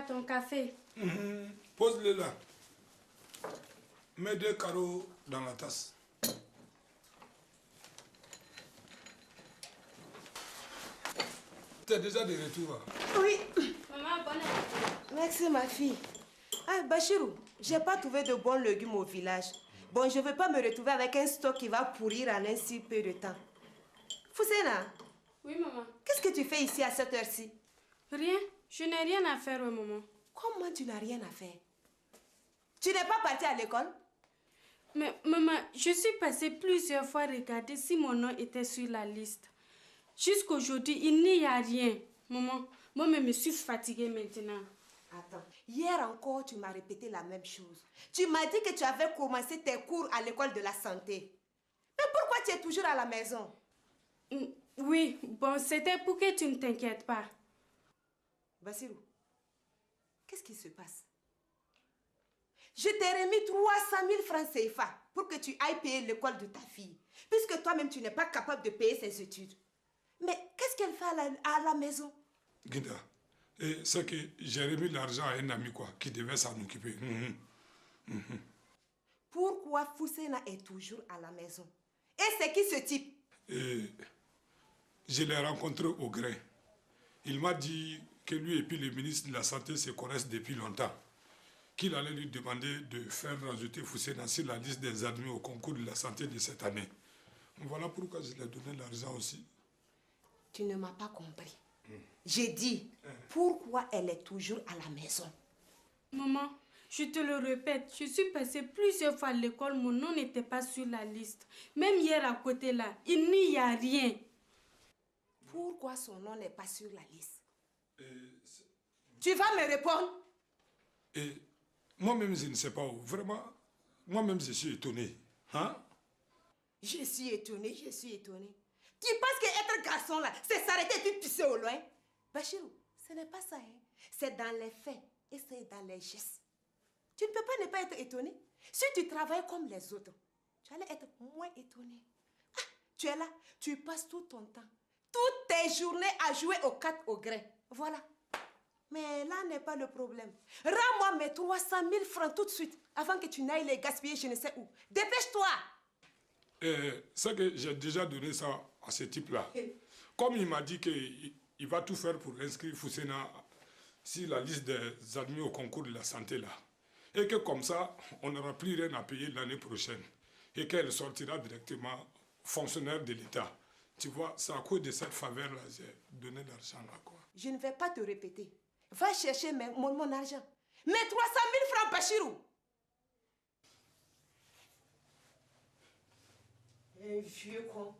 papa, ton café. Pose-le là. Mets 2 carreaux dans la tasse. Tu es déjà de retour. Oui. Maman, bonne appétit. Merci, ma fille. Ah, Bachirou, j'ai pas trouvé de bons légumes au village. Bon, je veux pas me retrouver avec un stock qui va pourrir en un si peu de temps. Foussena. Oui, maman. Qu'est-ce que tu fais ici à cette heure-ci? Rien. Je n'ai rien à faire, maman. Comment tu n'as rien à faire? Tu n'es pas partie à l'école? Mais maman, je suis passée plusieurs fois regarder si mon nom était sur la liste. Jusqu'aujourd'hui, il n'y a rien. Maman, moi-même, je suis fatiguée maintenant. Attends, hier encore, tu m'as répété la même chose. Tu m'as dit que tu avais commencé tes cours à l'école de la santé. Mais pourquoi tu es toujours à la maison? Oui, bon, c'était pour que tu ne t'inquiètes pas. Bassirou, qu'est-ce qui se passe? Je t'ai remis 300 000 francs CFA pour que tu ailles payer l'école de ta fille, puisque toi-même, tu n'es pas capable de payer ses études. Mais qu'est-ce qu'elle fait à la maison? Guinda, c'est que j'ai remis l'argent à un ami qui devait s'en occuper. Pourquoi Foussena est toujours à la maison? Et c'est qui ce type? Je l'ai rencontré au grain. Il m'a dit que lui et puis le ministre de la Santé se connaissent depuis longtemps. Qu'il allait lui demander de faire rajouter Foussena sur la liste des admis au concours de la santé de cette année. Voilà pourquoi je lui ai donné l'argent aussi. Tu ne m'as pas compris. J'ai dit, pourquoi elle est toujours à la maison? Maman, je te le répète, je suis passée plusieurs fois à l'école, mon nom n'était pas sur la liste. Même hier à côté là, il n'y a rien. Pourquoi son nom n'est pas sur la liste? Tu vas me répondre? Moi-même, je ne sais pas où. Vraiment, moi-même, je suis étonné. Hein? Je suis étonné, je suis étonné. Tu penses qu'être garçon là, c'est s'arrêter et puis pisser au loin? Bachirou, ce n'est pas ça. Hein? C'est dans les faits et c'est dans les gestes. Tu ne peux pas ne pas être étonné. Si tu travailles comme les autres, tu allais être moins étonné. Ah, tu es là, tu passes tout ton temps, toutes tes journées à jouer aux cartes au grain. Voilà. Mais là n'est pas le problème. Rends-moi mes 300 000 francs tout de suite, avant que tu n'ailles les gaspiller je ne sais où. Dépêche-toi! C'est que j'ai déjà donné ça à ce type-là. Comme il m'a dit qu'il va tout faire pour inscrire Foussena sur la liste des admis au concours de la santé là. Et que comme ça, on n'aura plus rien à payer l'année prochaine. Et qu'elle sortira directement fonctionnaire de l'État. Tu vois, c'est à cause de cette faveur-là, j'ai donné l'argent là, quoi. Je ne vais pas te répéter. Va chercher mon argent. Mes 300 000 francs, Bachirou. Un vieux con.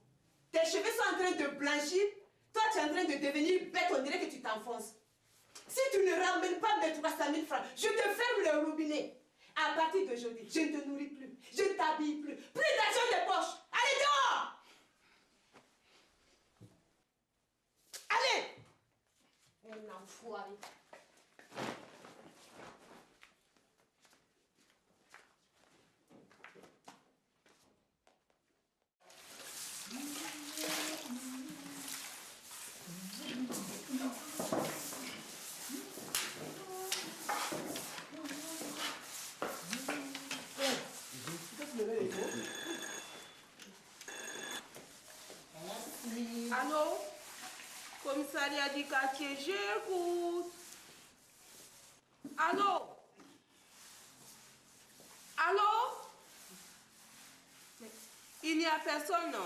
Tes cheveux sont en train de blanchir. Toi, tu es en train de devenir bête. On dirait que tu t'enfonces. Si tu ne ramènes pas mes 300 000 francs, je te ferme le robinet. À partir d'aujourd'hui, je ne te nourris plus. Je ne t'habille plus. Plus d'argent de poche. Allez dehors! Allez! Un enfoiré. Allô? Commissariat du quartier, j'écoute. Allô? Allô? Il n'y a personne, non?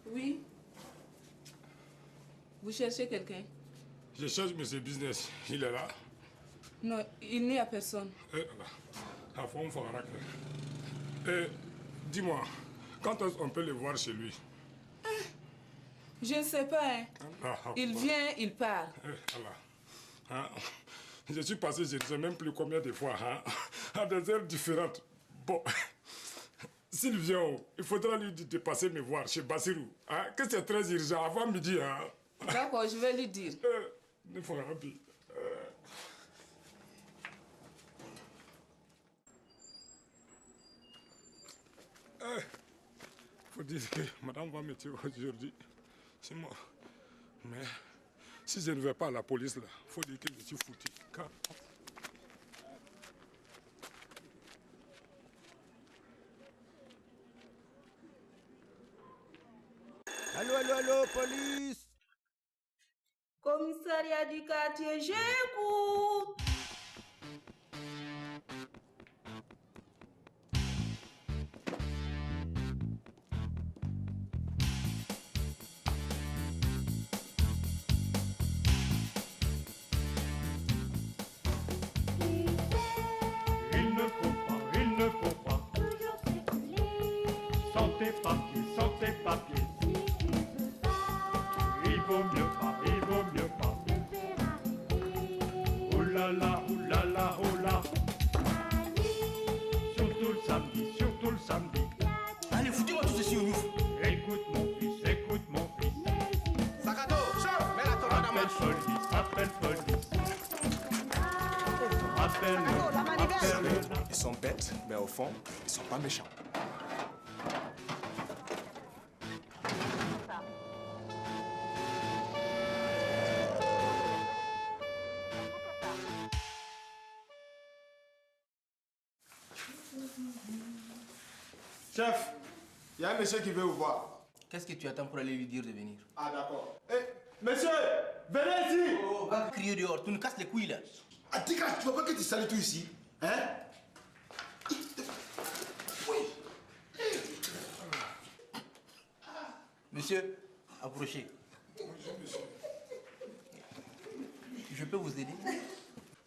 Oui? Vous cherchez quelqu'un? Je cherche M. Business. Il est là? Non, il n'y a personne. Dis-moi, quand est-ce qu'on peut le voir chez lui? Je ne sais pas, hein. Il vient, il part. Je suis passé, je ne sais même plus combien de fois, à des heures différentes. Bon, s'il vient, il faudra lui dire de passer me voir chez Bassirou. Que c'est très urgent, avant midi. D'accord, je vais lui dire. faut dire que madame va me tuer aujourd'hui. C'est moi. Mais si je ne vais pas à la police, là, faut dire que je suis foutu. Allô, allô, allô, police! Commissariat du quartier, j'écoute. Il ne faut pas toujours circuler. sans tes papiers, sans tes papiers. Si tu veux pas Il vaut mieux pas, il vaut mieux pas. te faire arrêter, Oh là là, oh là là, oh là. la nuit, Surtout le samedi, surtout le samedi. Allez, foutez-moi tout ceci au ouf! Écoute mon fils, écoute mon fils. Sakato, chef, mets la tomate en Appelle marche! police, appelle police. Appelle, appelle. Ils sont bêtes, mais au fond, ils sont pas méchants. Chef, il y a un monsieur qui veut vous voir. Qu'est-ce que tu attends pour aller lui dire de venir? Ah d'accord. Monsieur, venez ici. Oh, va crier dehors, tu nous casses les couilles là. Ah, Tika, tu vois pas que tu salis tout ici? Hein? Monsieur, approchez. Je peux vous aider?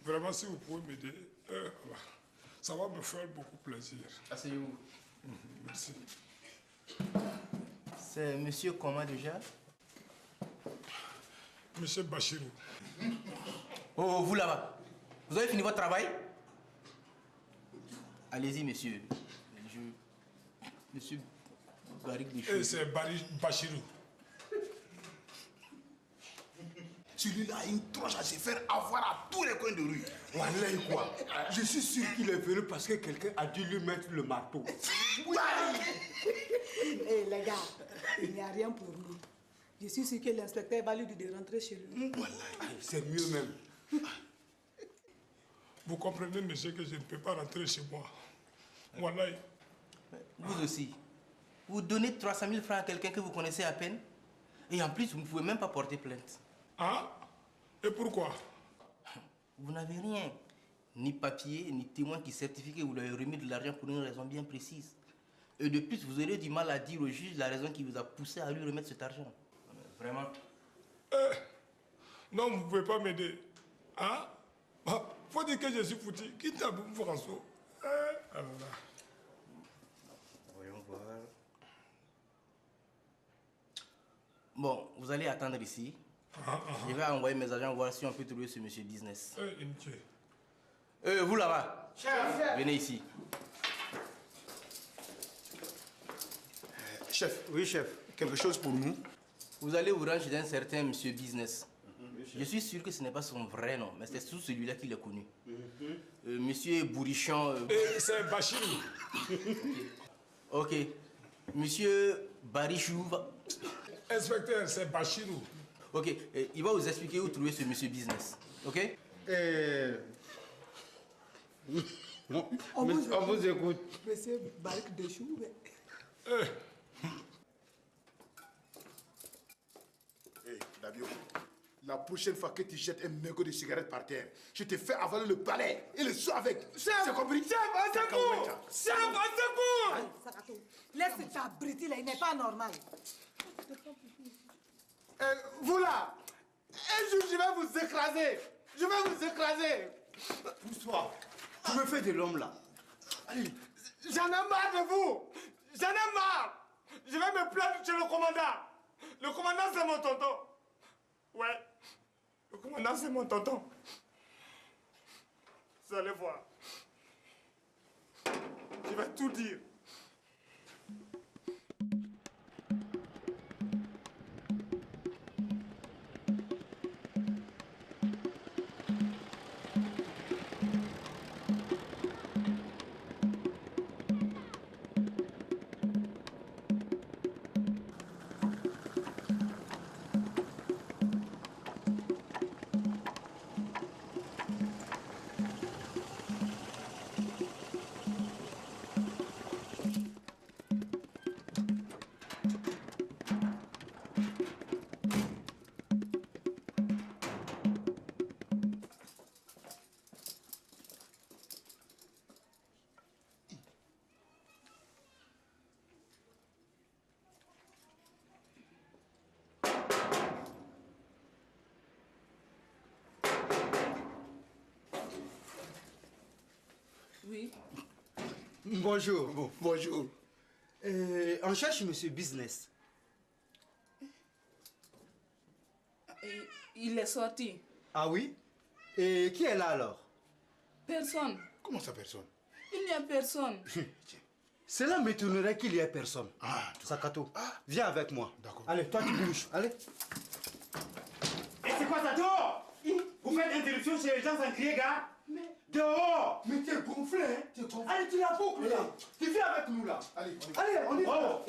Vraiment, si vous pouvez m'aider, ça va me faire beaucoup plaisir. Asseyez-vous. Merci. C'est monsieur comment déjà? Monsieur Bachirou. Oh, vous là-bas. Vous avez fini votre travail? Allez-y, monsieur. Monsieur Barik Bichou. C'est Bachirou. Celui-là a une tronche à se faire avoir à tous les coins de rue. Wallahi quoi. Je suis sûr qu'il est venu parce que quelqu'un a dû lui mettre le marteau. Eh les gars, il n'y a rien pour nous. Je suis sûr que l'inspecteur va lui dire de rentrer chez lui. C'est mieux même. Vous comprenez, monsieur, que je ne peux pas rentrer chez moi. Wallahi. Vous aussi. Vous donnez 300 000 francs à quelqu'un que vous connaissez à peine. Et en plus, vous ne pouvez même pas porter plainte. Ah? Et pourquoi? Vous n'avez rien. Ni papier, ni témoin qui certifie que vous lui avez remis de l'argent pour une raison bien précise. Et de plus, vous aurez du mal à dire au juge la raison qui vous a poussé à lui remettre cet argent. Vraiment. Non, vous ne pouvez pas m'aider. Hein? Faut dire que je suis foutu. Qui t'a voulu François? Alors là. Voyons voir. Bon, vous allez attendre ici. Je vais envoyer mes agents voir si on peut trouver ce monsieur business. Vous là-bas. Chef. Venez ici. Chef. Oui, chef. Quelque chose pour nous? Vous allez vous rendre chez un certain monsieur business. Je suis sûr que ce n'est pas son vrai nom, mais c'est surtout celui-là qu'il a connu. Monsieur Bourichon. C'est Bachirou. Ok. Monsieur Barichou. Inspecteur, c'est Bachirou. Ok. Il va vous expliquer où trouver ce monsieur business. Ok? On vous écoute. Monsieur Barik Bichou. Dabio, la prochaine fois que tu jettes un mégot de cigarette par terre, je te fais avaler le palais et le soir avec. C'est compris? Chef, à secours! Chef, à secours! Sakato, laisse cet abruti là, il n'est pas normal. Vous là, un jour je vais vous écraser. Je vais vous écraser. Pousse-toi. Tu me fais de l'homme là. Allez. J'en ai marre de vous. J'en ai marre. Je vais me plaindre chez le commandant. Le commandant, c'est mon tonton. Ouais. Le commandant, c'est mon tonton. Vous allez voir. Je vais tout dire. Oui. Bonjour. Bon, bonjour. On cherche Monsieur Business. Et il est sorti. Ah oui? Et qui est là alors? Personne. Comment ça, personne? Il n'y a personne. Cela m'étonnerait qu'il y ait personne. Ah, Sakato, viens avec moi. D'accord. Allez, toi tu bouges. Allez. Et c'est quoi ça dehors? Vous faites interruption chez les gens sans crier, gars? Dehors! Mais t'es gonflé, hein? T'es gonflé. Allez, tu la boucles là. Tu viens avec nous là. Allez, on y va.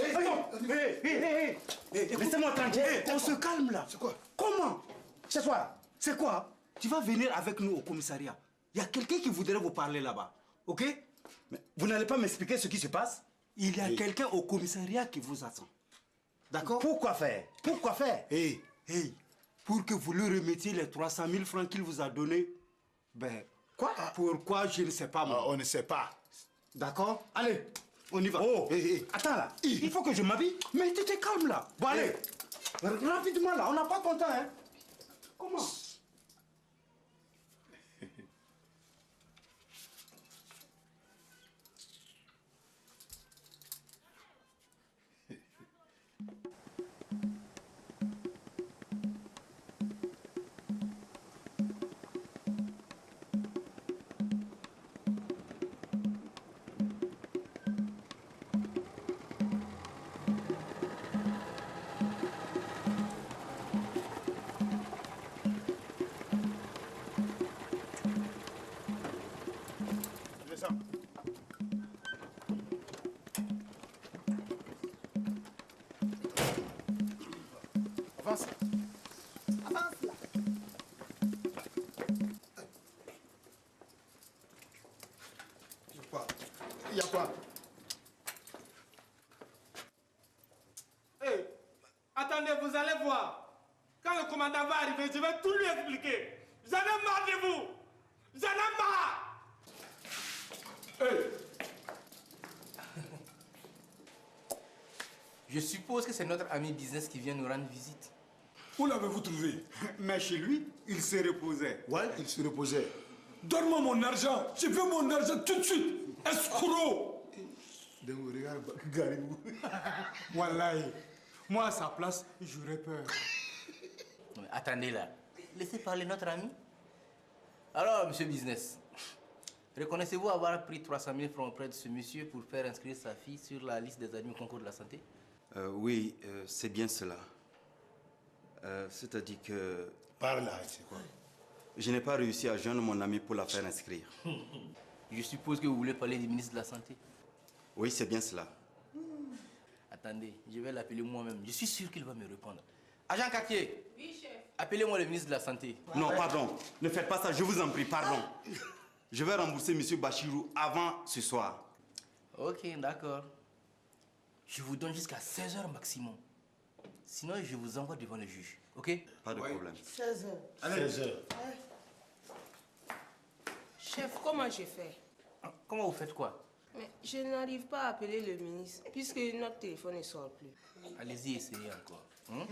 Laissez-moi tranquille. On se calme là. C'est quoi? Comment? C'est quoi? C'est quoi? Tu vas venir avec nous au commissariat. Il y a quelqu'un qui voudrait vous parler là-bas. Ok? Mais vous n'allez pas m'expliquer ce qui se passe? Il y a quelqu'un au commissariat qui vous attend. D'accord? Pourquoi faire? Pourquoi faire? Pour que vous lui remettiez les 300 000 francs qu'il vous a donnés. Ben, quoi? Pourquoi? Je ne sais pas, moi. On ne sait pas. D'accord? Allez, on y va. Attends là, il faut que je m'habille. Mais tu te calmes là. Bon, allez. Rapidement là, on n'a pas ton temps, hein. Comment? Descends. Avance. Avance là. Il y a quoi? Hey, attendez, vous allez voir. Quand le commandant va arriver, je vais tout lui expliquer. J'en ai marre de vous. J'en ai marre. Je suppose que c'est notre ami business qui vient nous rendre visite. Où l'avez-vous trouvé? Mais chez lui, il se reposait. Ouais, il se reposait. Donne-moi mon argent. Je veux mon argent tout de suite. Escroc. Donc, regarde, Garibou. Wallahi, moi à sa place, j'aurais peur. Non, mais attendez là. Laissez parler notre ami. Alors, monsieur Business, reconnaissez-vous avoir pris 300 000 francs auprès de ce monsieur pour faire inscrire sa fille sur la liste des admis au concours de la santé? Oui, c'est bien cela. C'est-à-dire que... Par là, c'est quoi? Je n'ai pas réussi à joindre mon ami pour la faire inscrire. Je suppose que vous voulez parler du ministre de la Santé. Oui, c'est bien cela. Attendez, je vais l'appeler moi-même. Je suis sûr qu'il va me répondre. Agent Cartier. Oui, chef. Appelez-moi le ministre de la Santé. Non, pardon. Ne faites pas ça, je vous en prie, pardon. Je vais rembourser M. Bachirou avant ce soir. Ok, d'accord. Je vous donne jusqu'à 16 h maximum. Sinon, je vous envoie devant le juge. Ok? Pas de problème. 16 heures. Allez. 16 heures. Chef, comment je fais? Comment vous faites quoi? Mais je n'arrive pas à appeler le ministre puisque notre téléphone ne sort plus. Allez-y, essayez encore. Hein?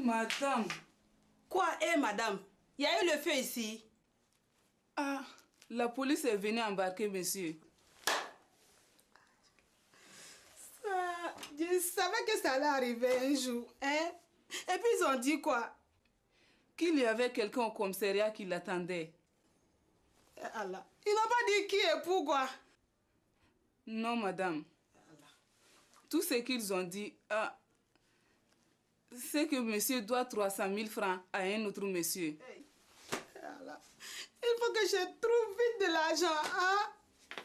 Madame. Quoi, madame? Il y a eu le feu ici. Ah, la police est venue embarquer monsieur. Je savais que ça allait arriver un jour, hein? Et puis ils ont dit quoi? Qu'il y avait quelqu'un au commissariat qui l'attendait. Allah. Ils n'ont pas dit qui et pourquoi? Non, madame. Tout ce qu'ils ont dit, c'est que monsieur doit 300 000 francs à un autre monsieur. Allah. Il faut que je trouve vite de l'argent, hein?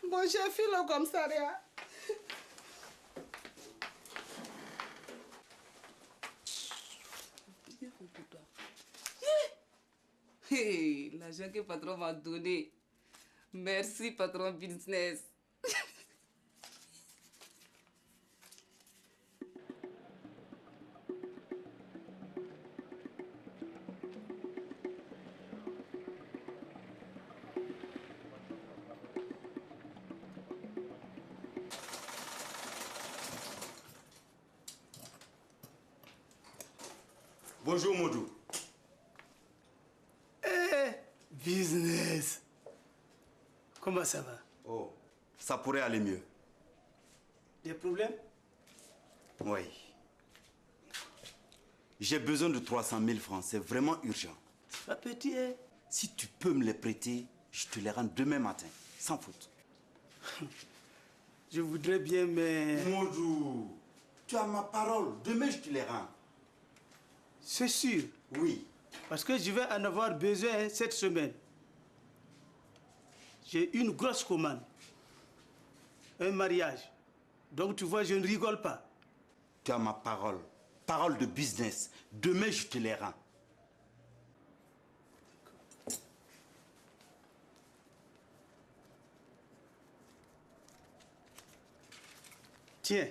Bon, je file au commissariat. Hey, l'argent que le patron m'a donné. Merci, patron business. Bonjour, Modou. Business. Comment ça va? Oh, ça pourrait aller mieux. Des problèmes? Oui. J'ai besoin de 300 000 francs, c'est vraiment urgent. C'est pas petit, hein? Si tu peux me les prêter, je te les rends demain matin, sans faute. Je voudrais bien, mais... Modou, tu as ma parole, demain je te les rends. C'est sûr? Oui. Parce que je vais en avoir besoin cette semaine. J'ai une grosse commande. Un mariage. Donc tu vois, je ne rigole pas. Tu as ma parole. Parole de business. Demain, je te les rends. Tiens.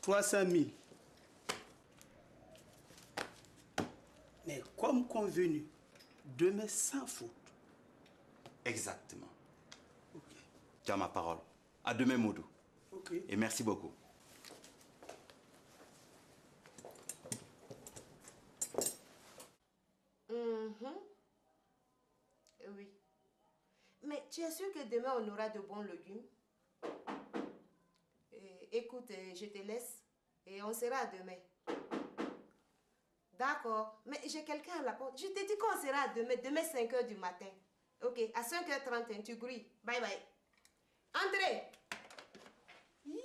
300 000. Mais comme convenu, demain sans faute. Exactement. Tu as ma parole. À demain, Modou. Ok. Et merci beaucoup. Oui. Mais tu es sûr que demain on aura de bons légumes? Écoute, je te laisse et on sera demain. D'accord. Mais j'ai quelqu'un à la porte. Je t'ai dit qu'on sera demain 5 h du matin. Ok, à 5h30, tu grilles. Bye bye. Entrez. Une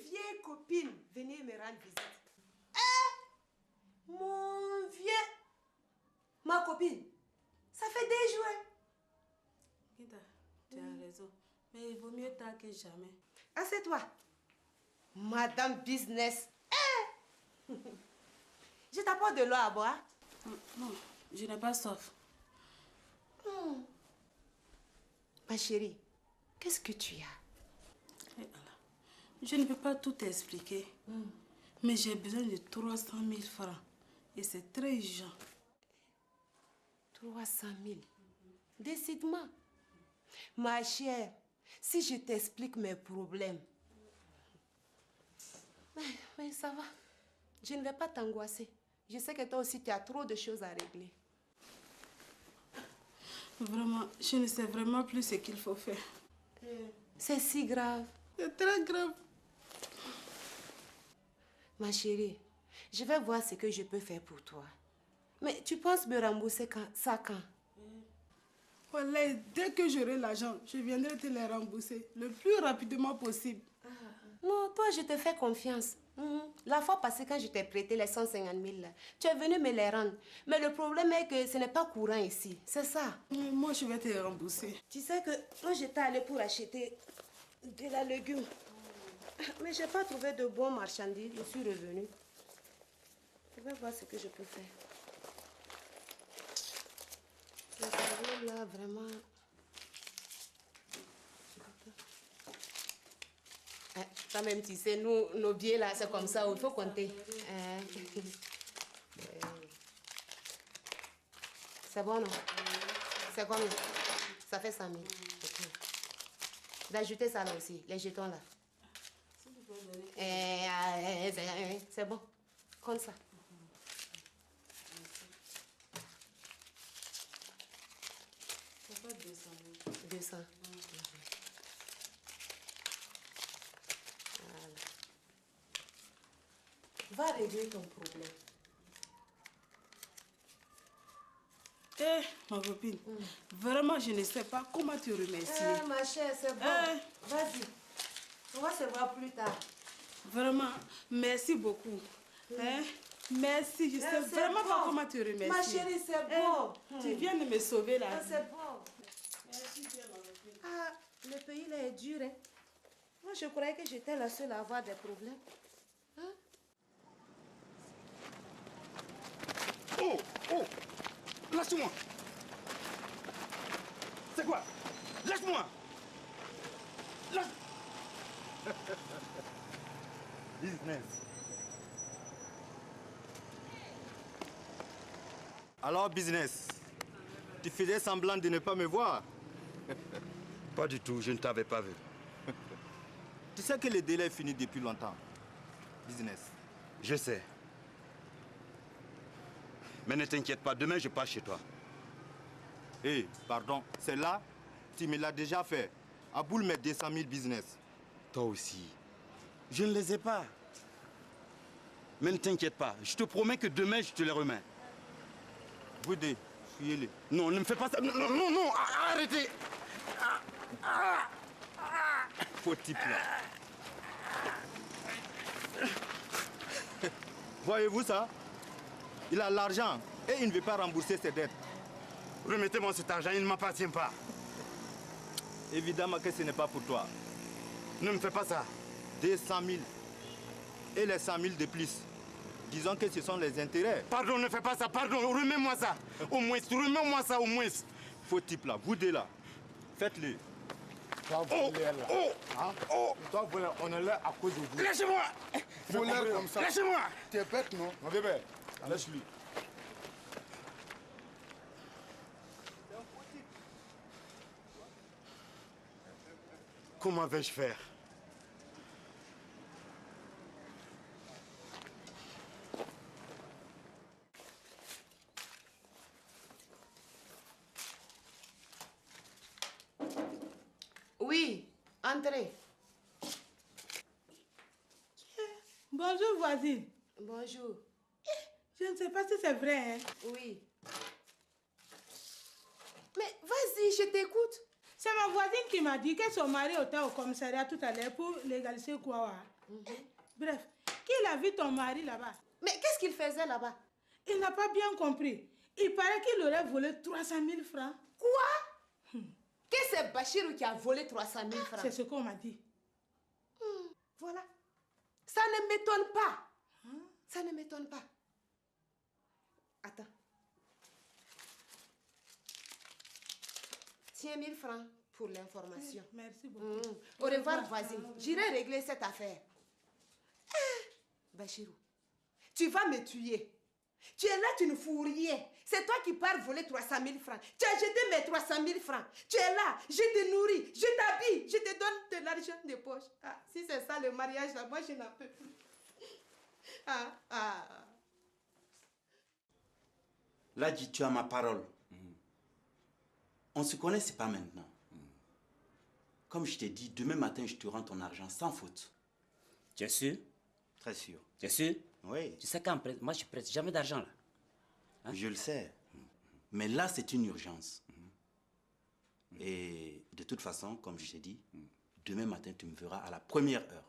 vieille copine venez me rendre visite. Mon vieux. Ma copine. Ça fait des jours. Guida, tu as raison. Mais il vaut mieux tard que jamais. Assieds-toi. Madame Business. Je t'apporte de l'eau à boire. Non, je n'ai pas soif. Ma chérie, qu'est-ce que tu as? Je ne peux pas tout expliquer. Mais j'ai besoin de 300 000 francs. Et c'est très urgent. 300 000. Décide-moi. Ma chère, si je t'explique mes problèmes. Mais ça va. Je ne vais pas t'angoisser. Je sais que toi aussi, tu as trop de choses à régler. Vraiment, je ne sais vraiment plus ce qu'il faut faire. C'est si grave. C'est très grave. Ma chérie, je vais voir ce que je peux faire pour toi. Mais tu penses me rembourser quand? Voilà, dès que j'aurai l'argent, je viendrai te les rembourser le plus rapidement possible. Non, toi, je te fais confiance. La fois passée, quand je t'ai prêté les 150 000, là, tu es venu me les rendre. Mais le problème est que ce n'est pas courant ici. C'est ça. Moi, je vais te rembourser. Tu sais que moi, j'étais allée pour acheter de la légume. Mais je n'ai pas trouvé de bons marchandises. Je suis revenue. Je vais voir ce que je peux faire. Le problème là, vraiment... Toi-même, tu sais, nous, nos billets là, c'est comme ça, il faut compter. C'est bon, non? C'est combien? Ça fait 100 000. Okay. D'ajouter ça là aussi, les jetons là. C'est bon. Compte ça. Ça fait 200 000. 200. Va régler ton problème. Ma copine, vraiment, je ne sais pas comment te remercier. Ma chère, c'est bon. Vas-y. On va se voir plus tard. Vraiment, merci beaucoup. Merci, je sais vraiment pas comment te remercier. Ma chérie, c'est bon. Tu viens de me sauver la vie. C'est bon. Merci bien, ma copine. Ah, le pays là est dur, hein. Moi, je croyais que j'étais la seule à avoir des problèmes. Oh, oh, lâche-moi. C'est quoi? Lâche-moi. Lâche. Business. Alors, business, tu faisais semblant de ne pas me voir? Pas du tout, je ne t'avais pas vu. Tu sais que le délai est fini depuis longtemps. Business. Je sais. Mais ne t'inquiète pas, demain je pars chez toi. Hé, pardon, c'est là, tu me l'as déjà fait. Aboul met 200 000 business. Toi aussi. Je ne les ai pas. Mais ne t'inquiète pas, je te promets que demain je te les remets. Vous deux, fuyez-les. Non, ne me fais pas ça. Non, non, non, arrêtez. Faux type là. Voyez-vous ça? Il a l'argent et il ne veut pas rembourser ses dettes. Remettez-moi cet argent, il ne m'appartient pas. Évidemment que ce n'est pas pour toi. Ne me fais pas ça. 200 000 et les 100 000 de plus. Disons que ce sont les intérêts. Pardon, ne fais pas ça, pardon, remets-moi ça. Au moins, remets-moi ça au moins. Faux type là, vous deux là. Faites-le. Toi, voler, on est là à cause de vous. Lâchez-moi. Voler comme ça. Lâchez-moi. Tu es bête, non? Mon bébé, laisse-lui. Comment vais-je faire? Oui, entrez. Bonjour, voisine. Bonjour. Je ne sais pas si c'est vrai, hein? Oui. Mais vas-y, je t'écoute. C'est ma voisine qui m'a dit que son mari était au commissariat tout à l'heure pour légaliser quoi. Bref, qu'il a vu ton mari là-bas. Mais qu'est-ce qu'il faisait là-bas? Il n'a pas bien compris. Il paraît qu'il aurait volé 300 000 francs. Quoi? Que c'est Bachirou qui a volé 300 000 francs? C'est ce qu'on m'a dit. Voilà. Ça ne m'étonne pas. Ça ne m'étonne pas. Attends. Tiens 1000 francs pour l'information. Merci beaucoup. Au revoir, voisine. J'irai régler cette affaire. Bachirou, tu vas me tuer. Tu es là, tu ne fous rien. C'est toi qui pars voler 300 000 francs. Tu as jeté mes 300 000 francs. Tu es là, je te nourris, je t'habille, je te donne de l'argent de poche. Ah, si c'est ça le mariage là, moi je n'en peux plus. Là, dis, tu as ma parole. On se connaît, c'est pas maintenant. Comme je t'ai dit, demain matin, je te rends ton argent sans faute. Tu es sûr? Très sûr. Tu es sûr? Oui. Tu sais quand moi je prête jamais d'argent là. Hein? Je le sais. Mais là, c'est une urgence. Et de toute façon, comme je t'ai dit, demain matin, tu me verras à la première heure.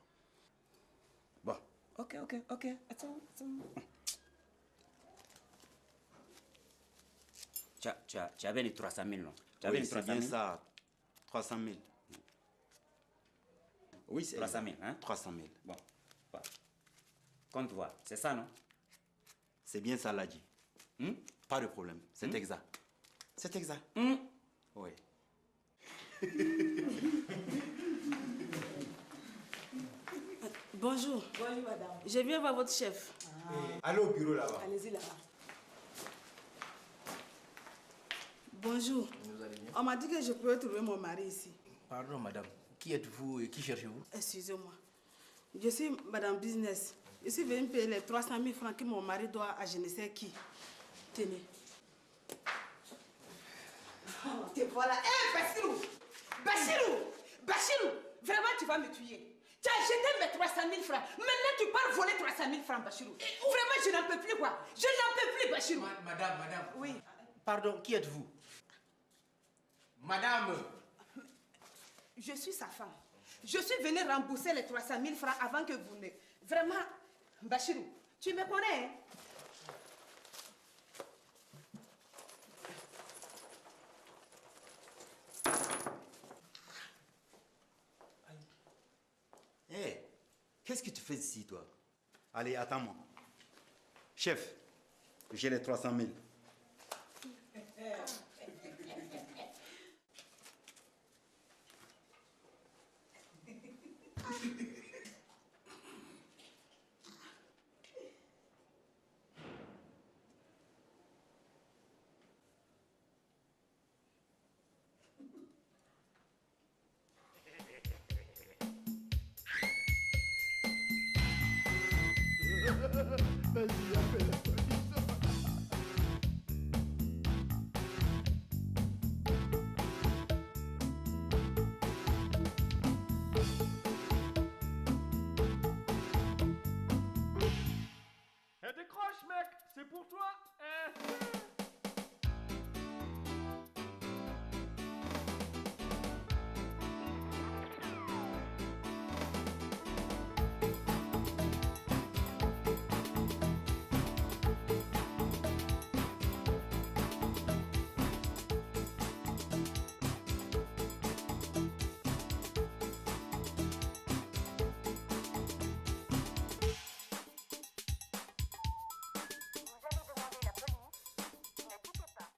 Bon. Ok. Attends. Tu avais les 300 000, non? Oui, c'est bien ça. 300 000. Oui, c'est 300 000, hein? 300 000. Bon. Compte-toi, c'est ça, non? C'est bien ça, Ladji. Pas de problème, c'est exact. C'est exact. Oui. Bonjour. Bonjour, madame. Je viens voir votre chef. Allez au bureau là-bas. Allez-y là-bas. Bonjour. On m'a dit que je pouvais trouver mon mari ici. Pardon, madame. Qui êtes-vous et qui cherchez-vous? Excusez-moi. Je suis madame business. Je suis venue payer les 300 000 francs que mon mari doit à je ne sais qui. Tenez. Te voilà. Bachirou! Bachirou! Vraiment, tu vas me tuer. Tu as jeté mes 300 000 francs. Maintenant, tu pars voler 300 000 francs, Bachirou. Vraiment, je n'en peux plus, quoi. Je n'en peux plus, Bachirou. Madame. Oui. Pardon, qui êtes-vous? Madame. Je suis sa femme. Je suis venue rembourser les 300 000 francs avant que vous ne... Vraiment, Bachirou, tu me connais, hein? Hé, qu'est-ce que tu fais ici, toi? Allez, attends-moi. Chef, j'ai les 300 000. Vas-y,